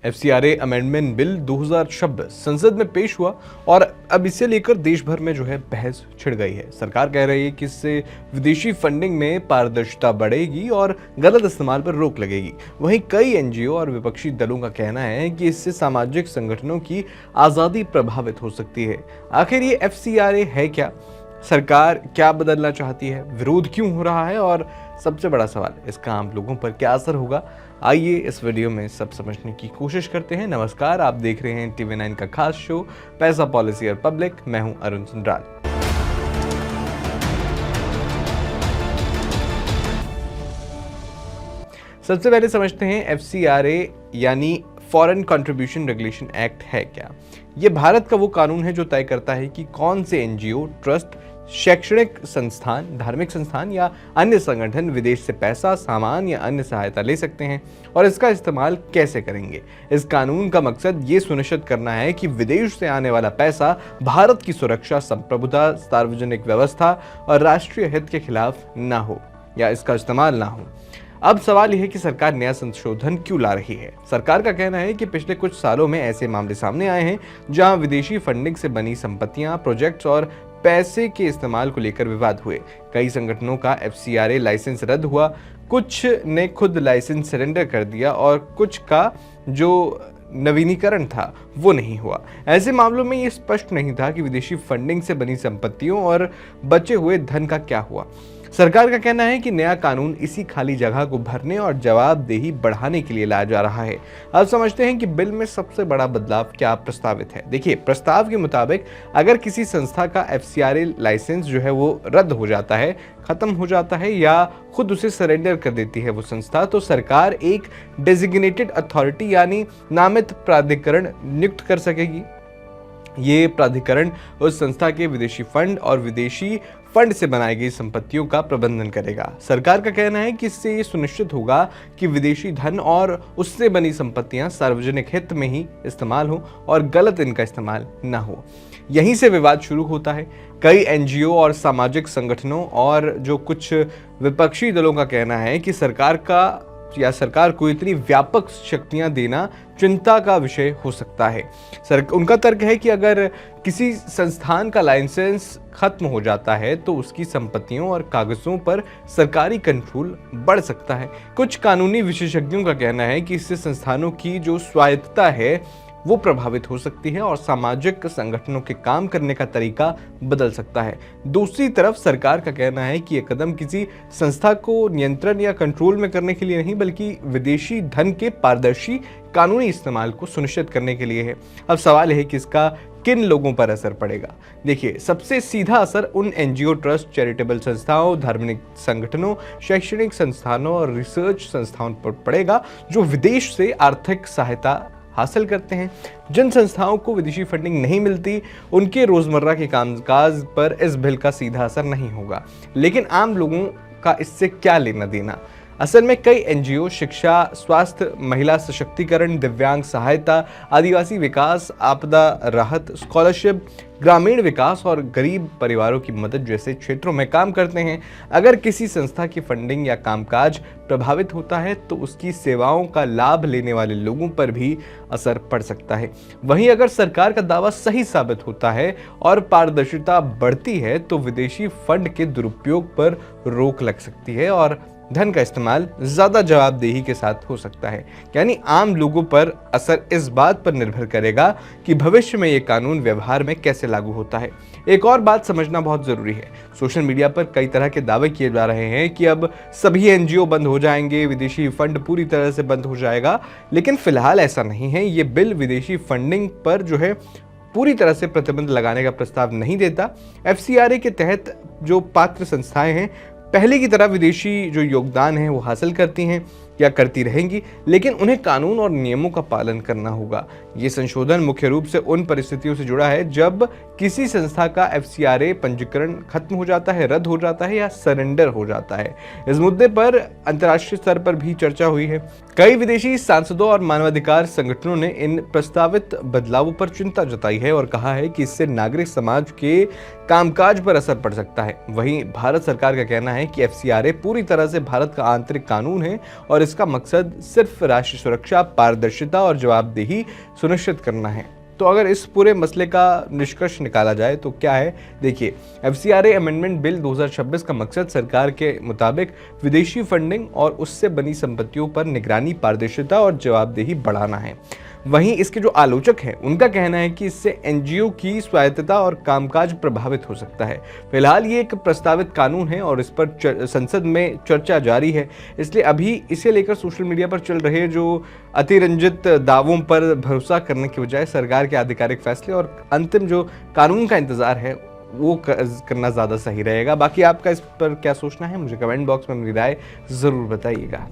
FCRA amendment bill 2026 संसद में पेश हुआ और अब इसे लेकर देश भर में बहस छिड़ गई है। सरकार कह रही है कि इससे विदेशी फंडिंग में पारदर्शिता बढ़ेगी और गलत इस्तेमाल पर रोक लगेगी। वहीं कई एनजीओ और विपक्षी दलों का कहना है कि इससे सामाजिक संगठनों की आज़ादी प्रभावित हो सकती है। आखिर ये एफसीआरए है क्या? सरकार क्या बदलना चाहती है? विरोध क्यों हो रहा है? और सबसे बड़ा सवाल, इसका आम लोगों पर क्या असर होगा? आइए इस वीडियो में सब समझने की कोशिश करते हैं। नमस्कार, आप देख रहे हैं TV9 का खास शो पैसा, पॉलिसी और पब्लिक। मैं हूं अरुण सुंदराल। सबसे पहले समझते हैं एफसीआरए यानी फॉरेन कंट्रीब्यूशन रेगुलेशन एक्ट है क्या। ये भारत का वो कानून है जो तय करता है कि कौन से एनजीओ, ट्रस्ट, शैक्षणिक संस्थान, धार्मिक संस्थान या अन्य संगठन विदेश से पैसा, सामान या अन्य सहायता ले सकते हैं और इसका इस्तेमाल कैसे करेंगे। इस कानून का मकसद ये सुनिश्चित करना है कि विदेश से आने वाला पैसा भारत की सुरक्षा, संप्रभुता, सार्वजनिक व्यवस्था और राष्ट्रीय हित के खिलाफ ना हो या इसका इस्तेमाल ना हो। अब सवाल यह है कि सरकार नया संशोधन क्यों ला रही है। सरकार का कहना है कि पिछले कुछ सालों में ऐसे मामले सामने आए हैं जहां विदेशी फंडिंग से बनी संपत्तियां, प्रोजेक्ट्स और पैसे के इस्तेमाल को लेकर विवाद हुए। कई संगठनों का एफसीआरए लाइसेंस रद्द हुआ, कुछ ने खुद लाइसेंस सरेंडर कर दिया और कुछ का जो नवीनीकरण था वो नहीं हुआ। ऐसे मामलों में ये स्पष्ट नहीं था कि विदेशी फंडिंग से बनी संपत्तियों और बचे हुए धन का क्या हुआ। सरकार का कहना है कि नया कानून इसी खाली जगह को भरने और जवाबदेही बढ़ाने के लिए लाया जा रहा है। अब समझते हैं कि बिल में सबसे बड़ा बदलाव क्या प्रस्तावित है। देखिए, प्रस्ताव के मुताबिक अगर किसी संस्था का एफसीआरए लाइसेंस वो रद्द हो जाता है, खत्म हो जाता है या खुद उसे सरेंडर कर देती है वो संस्था, तो सरकार एक डेजिग्नेटेड अथॉरिटी यानी नामित प्राधिकरण नियुक्त कर सकेगी। ये प्राधिकरण उस संस्था के विदेशी फंड और विदेशी फंड से बनाई गई संपत्तियों का प्रबंधन करेगा। सरकार का कहना है कि इससे ये सुनिश्चित होगा कि विदेशी धन और उससे बनी संपत्तियां सार्वजनिक हित में ही इस्तेमाल हो और गलत इनका इस्तेमाल न हो। यहीं से विवाद शुरू होता है। कई एनजीओ और सामाजिक संगठनों और जो कुछ विपक्षी दलों का कहना है कि सरकार को इतनी व्यापक शक्तियां देना चिंता का विषय हो सकता है। उनका तर्क है कि अगर किसी संस्थान का लाइसेंस खत्म हो जाता है तो उसकी संपत्तियों और कागजों पर सरकारी कंट्रोल बढ़ सकता है। कुछ कानूनी विशेषज्ञों का कहना है कि इससे संस्थानों की जो स्वायत्तता है वो प्रभावित हो सकती है और सामाजिक संगठनों के काम करने का तरीका बदल सकता है। दूसरी तरफ सरकार का कहना है कि यह कदम किसी संस्था को नियंत्रण या कंट्रोल में करने के लिए नहीं, बल्कि विदेशी धन के पारदर्शी कानूनी इस्तेमाल को सुनिश्चित करने के लिए है। अब सवाल है कि इसका किन लोगों पर असर पड़ेगा। देखिए, सबसे सीधा असर उन एनजीओ, ट्रस्ट, चैरिटेबल संस्थाओं, धार्मिक संगठनों, शैक्षणिक संस्थानों और रिसर्च संस्थाओं पर पड़ेगा जो विदेश से आर्थिक सहायता हासिल करते हैं। जिन संस्थाओं को विदेशी फंडिंग नहीं मिलती, उनके रोजमर्रा के कामकाज पर इस बिल का सीधा असर नहीं होगा। लेकिन आम लोगों का इससे क्या लेना देना? असल में कई एनजीओ शिक्षा, स्वास्थ्य, महिला सशक्तिकरण, दिव्यांग सहायता, आदिवासी विकास, आपदा राहत, स्कॉलरशिप, ग्रामीण विकास और गरीब परिवारों की मदद जैसे क्षेत्रों में काम करते हैं। अगर किसी संस्था की फंडिंग या कामकाज प्रभावित होता है तो उसकी सेवाओं का लाभ लेने वाले लोगों पर भी असर पड़ सकता है। वहीं अगर सरकार का दावा सही साबित होता है और पारदर्शिता बढ़ती है तो विदेशी फंड के दुरुपयोग पर रोक लग सकती है और धन का इस्तेमाल ज्यादा जवाबदेही के साथ हो सकता है। यानी आम लोगों पर असर इस बात पर निर्भर करेगा कि भविष्य में ये कानून व्यवहार में कैसे लागू होता है। एक और बात समझना बहुत जरूरी है। सोशल मीडिया पर कई तरह के दावे किए जा रहे हैं कि अब सभी एनजीओ बंद हो जाएंगे, विदेशी फंड पूरी तरह से बंद हो जाएगा, लेकिन फिलहाल ऐसा नहीं है। ये बिल विदेशी फंडिंग पर पूरी तरह से प्रतिबंध लगाने का प्रस्ताव नहीं देता। एफसीआरए के तहत जो पात्र संस्थाएं हैं पहले की तरह विदेशी जो योगदान है वो हासिल करती हैं या करती रहेंगी, लेकिन उन्हें कानून और नियमों का पालन करना होगा। ये संशोधन मुख्य रूप से उन परिस्थितियों से जुड़ा है जब किसी संस्था का एफसीआरए पंजीकरण खत्म हो जाता है, रद्द हो जाता है या सरेंडर हो जाता है। इस मुद्दे पर अंतर्राष्ट्रीय स्तर पर भी चर्चा हुई है। कई विदेशी सांसदों और मानवाधिकार संगठनों ने इन प्रस्तावित बदलावों पर चिंता जताई है और कहा है कि इससे नागरिक समाज के कामकाज पर असर पड़ सकता है। वहीं भारत सरकार का कहना है कि एफसीआरए पूरी तरह से भारत का आंतरिक कानून है और इसका मकसद सिर्फ राष्ट्रीय सुरक्षा, पारदर्शिता और जवाबदेही सुनिश्चित करना है। तो अगर इस पूरे मसले का निष्कर्ष निकाला जाए तो क्या है, देखिए, एफसीआरए अमेंडमेंट बिल 2026 का मकसद सरकार के मुताबिक विदेशी फंडिंग और उससे बनी संपत्तियों पर निगरानी, पारदर्शिता और जवाबदेही बढ़ाना है। वहीं इसके जो आलोचक हैं उनका कहना है कि इससे एनजीओ की स्वायत्तता और कामकाज प्रभावित हो सकता है। फिलहाल ये एक प्रस्तावित कानून है और इस पर संसद में चर्चा जारी है, इसलिए अभी इसे लेकर सोशल मीडिया पर चल रहे जो अतिरंजित दावों पर भरोसा करने के बजाय सरकार के आधिकारिक फैसले और अंतिम जो कानून का इंतजार है वो करना ज़्यादा सही रहेगा। बाकी आपका इस पर क्या सोचना है, मुझे कमेंट बॉक्स में अपनी राय ज़रूर बताइएगा।